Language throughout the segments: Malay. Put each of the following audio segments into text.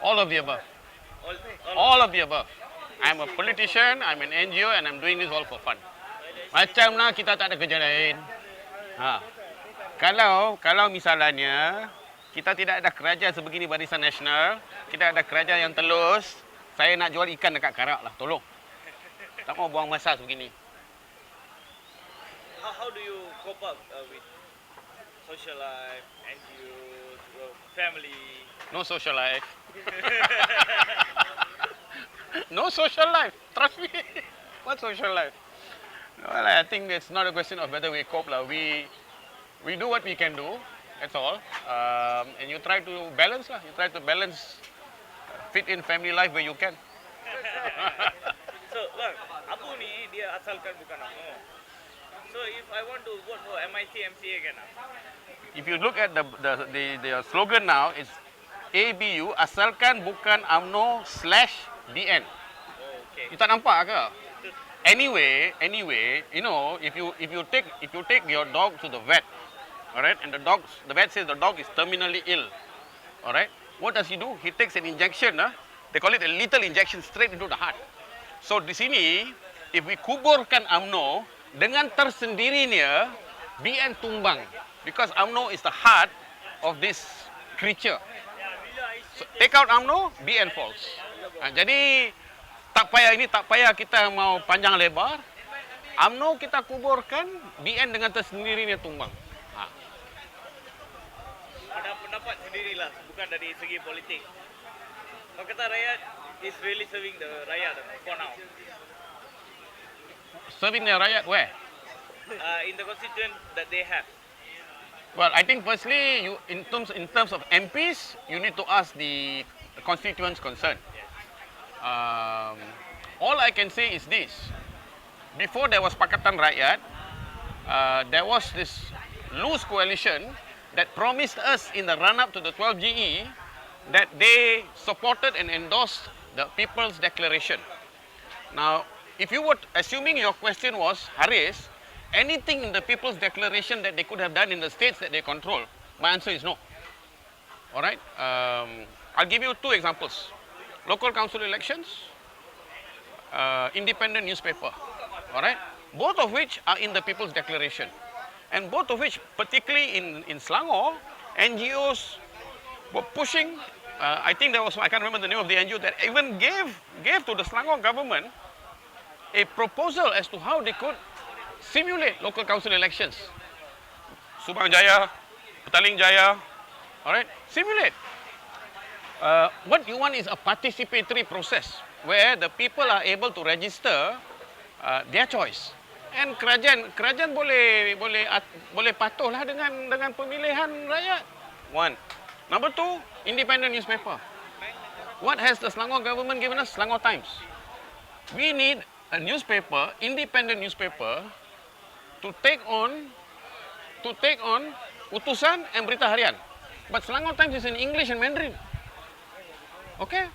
All of the above. All, All of the above. I'm a politician, I'm an NGO and I'm doing this all for fun. Macam lah kita tak ada kerja lain. Ha. Kalau misalnya kita tidak ada kerajaan sebegini Barisan Nasional, kita ada kerajaan yang telus, saya nak jual ikan dekat Karak lah, tolong. Tak mau buang masa sebegini. how do you cope up with social life, NGOs, family? No social life. No social life. Trust me. What social life? Well, I think it's not a question of whether we cope. We do what we can do. That's all. And you try to balance. You try to balance, fit in family life where you can. So, bang, Abu ni dia asalkan bukan UMNO. So, if I want to vote for MIC MCA kan? If you look at the slogan now, it's ABU asalkan bukan UMNO/BN. Oh, okay. You tak nampak ke? Anyway, you know, if you take your dog to the vet, all right, and the vet says the dog is terminally ill, all right, what does he do? He takes an injection, they call it a lethal injection straight into the heart. So di sini, if we kuburkan UMNO, dengan tersendirinya BN tumbang, because UMNO is the heart of this creature. So, take out UMNO, BN falls. Jadi tak payah kita mau panjang lebar. UMNO kita kuburkan, BN dengan tersendirinya tumbang. Ada pendapat sendirilah, bukan dari segi politik. Pakatan Rakyat is really serving the rakyat for now. Serving the rakyat where? In the constituent that they have. Well, I think firstly, in terms of MPs, you need to ask the constituents concerned. All I can say is this: before there was Pakatan Rakyat, there was this loose coalition that promised us in the run-up to the 12 GE that they supported and endorsed the People's Declaration. Now, if you were assuming your question was, Haris, anything in the People's Declaration that they could have done in the states that they control, my answer is no. All right? I'll give you two examples. Local council elections, independent newspaper, all right? Both of which are in the People's Declaration. And both of which, particularly in Selangor, NGOs were pushing, I think there was, I can't remember the name of the NGO, that even gave to the Selangor government a proposal as to how they could simulate local council elections. Subang Jaya, Petaling Jaya, all right? Simulate. What you want is a participatory process where the people are able to register their choice. And kerajaan boleh patuhlah dengan pemilihan rakyat. One. Number two, independent newspaper. What has the Selangor government given us? Selangor Times. We need a newspaper, independent newspaper, to take on Utusan and Berita Harian. But Selangor Times is in English and Mandarin. Okay?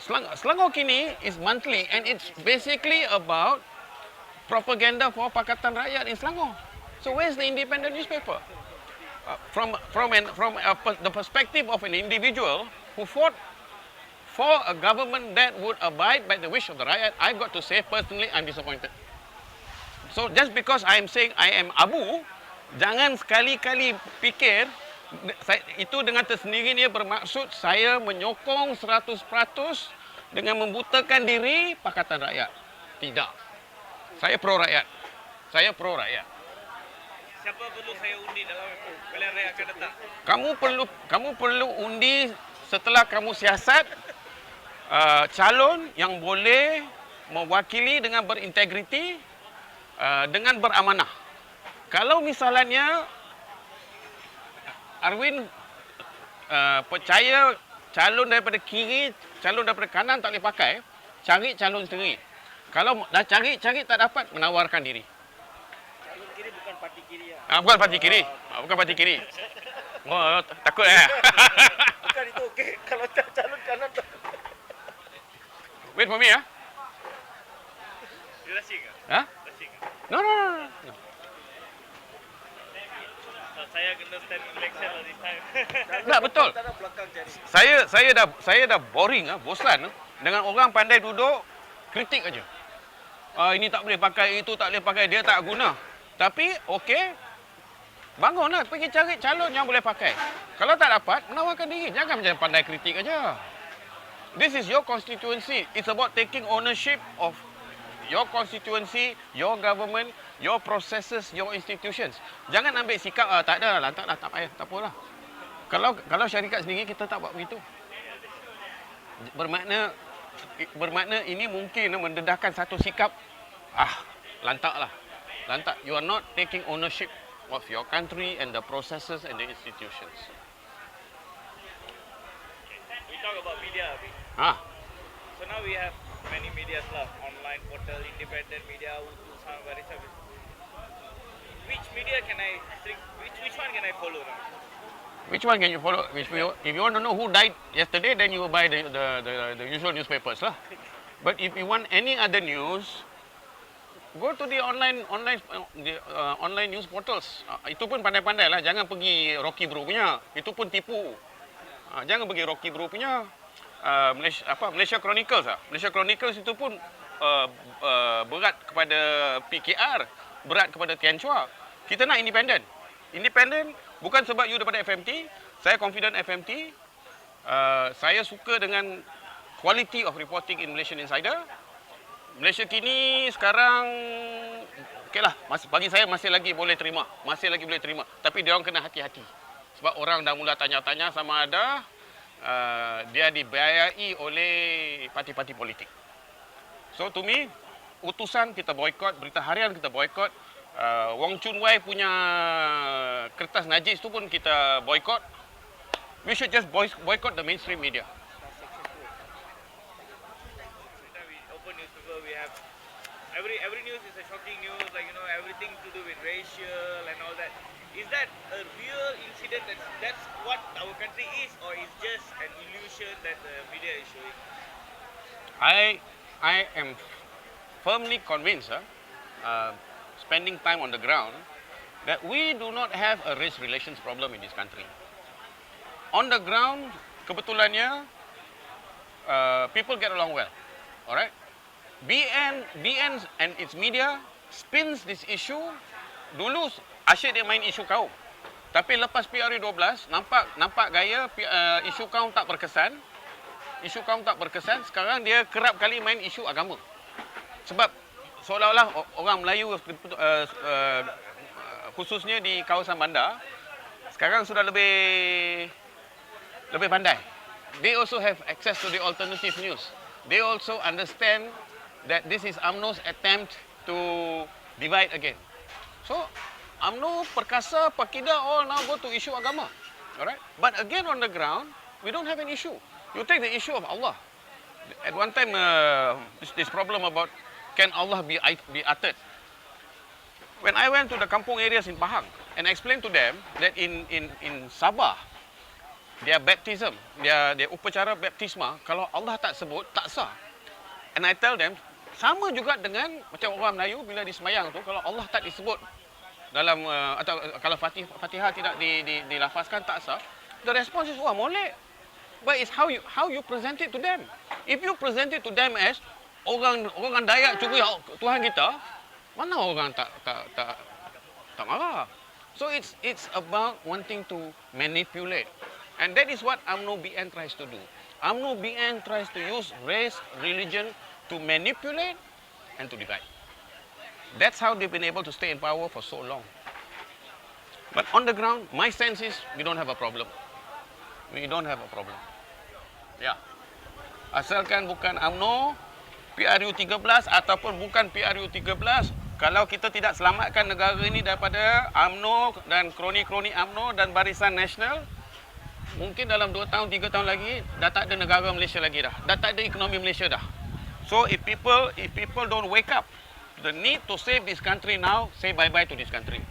Selangor Kini is monthly and it's basically about propaganda for Pakatan Rakyat in Selangor. So where's the independent newspaper? From the perspective of an individual who fought for a government that would abide by the wish of the rakyat, I've got to say personally I'm disappointed. So just because I am saying I am Abu, jangan sekali-kali fikir itu dengan tersendirinya bermaksud saya menyokong 100% dengan membutakan diri Pakatan Rakyat. Tidak. Saya pro-rakyat. Siapa perlu saya undi dalam pilihan raya akan datang? Kamu perlu undi setelah kamu siasat calon yang boleh mewakili dengan berintegriti, dengan beramanah. Kalau misalnya Arvind percaya calon daripada kiri, calon daripada kanan tak boleh pakai, cari calon sendiri. Kalau dah cari tak dapat, menawarkan diri. Calon kiri bukan parti kiri ya? Bukan parti kiri. Bukan parti kiri. Oh, takut Bukan itu okey. Kalau calon kanan tu. Wait for me ya. Dia racing ke? Ha? Racing ke? No. saya kena stand election all the time. Tak, betul. Saya dah boring bosan dengan orang pandai duduk kritik aja. Ini tak boleh pakai, itu tak boleh pakai, dia tak guna. Tapi okey, bangunlah pergi cari calon yang boleh pakai. Kalau tak dapat, menawarkan diri. Jangan macam pandai kritik aja. This is your constituency. It's about taking ownership of your constituency, your government, your processes, your institutions. Jangan ambil sikap tak ada lah, lantak lah, tak payah, tak apalah. Kalau syarikat sendiri kita tak buat begitu. Bermakna ini mungkin mendedahkan satu sikap lantaklah. Lantak. You are not taking ownership of your country and the processes and the institutions. We talk about media. So now we have many medias lah, online portal, independent media, some very service. Which media can I which one can I follow now? Which one can you follow? If you want to know who died yesterday, then you will buy the usual newspapers lah. But if you want any other news, go to the online news portals. Itu pun pandai-pandai lah. Jangan pergi Rocky Bro punya. Itu pun tipu. Jangan pergi Rocky Bro punya. Malaysia Chronicles lah. Malaysia Chronicles itu pun berat kepada PKR, berat kepada Tian Chua. Kita nak independent. Independent bukan sebab you daripada FMT. Saya confident FMT. Saya suka dengan quality of reporting in Malaysian Insider. Malaysia kini sekarang okeylah, bagi saya masih lagi boleh terima. Tapi dia orang kena hati-hati. Sebab orang dah mula tanya-tanya sama ada dia dibiayai oleh parti-parti politik. So to me, utusan kita boykot, berita harian kita boykot, Wong Chun Wai punya kertas najis tu pun kita boykot. We should just boycott the mainstream media. Every news is a shocking news, like everything to do with racial and all that. Is that a real incident? That's what our country is, or is just an illusion that the media is showing? I am firmly convinced, spending time on the ground, that we do not have a race relations problem in this country. On the ground, kebetulannya people get along well, alright. BN and its media spins this issue. Dulu asyik dia main isu kaum. Tapi lepas PRU 12 nampak gaya isu kaum tak berkesan. Sekarang dia kerap kali main isu agama. Sebab seolah-olah orang Melayu khususnya di kawasan bandar sekarang sudah lebih pandai. They also have access to the alternative news. They also understand that this is UMNO's attempt to divide again. So, UMNO, Perkasa, Pakida all now go to issue agama. Alright? But again on the ground, we don't have an issue. You take the issue of Allah. At one time, this problem about can Allah be uttered. When I went to the kampung areas in Pahang and explained to them that in Sabah, their baptism, their upacara baptisma, kalau Allah tak sebut, tak sah. And I tell them, sama juga dengan macam orang Melayu bila disemayang tu, kalau Allah tak disebut dalam atau kalau Fatihah tidak dilafazkan tak sah, the response is molek. But it's how you present it to them. If you present it to them as orang Dayak curi Tuhan kita, mana orang tak marah. So it's about wanting to manipulate. And that is what UMNO BN tries to do. UMNO BN tries to use race, religion to manipulate and to divide. That's how they've been able to stay in power for so long. But on the ground, my sense is we don't have a problem. We don't have a problem. Ya. Asalkan bukan UMNO, PRU 13 ataupun bukan PRU 13, kalau kita tidak selamatkan negara ini daripada UMNO dan kroni-kroni UMNO dan Barisan Nasional, mungkin dalam 2 tahun, 3 tahun lagi dah tak ada negara Malaysia lagi dah. Dah tak ada ekonomi Malaysia dah. So if people don't wake up, the need to save this country now, say bye-bye to this country.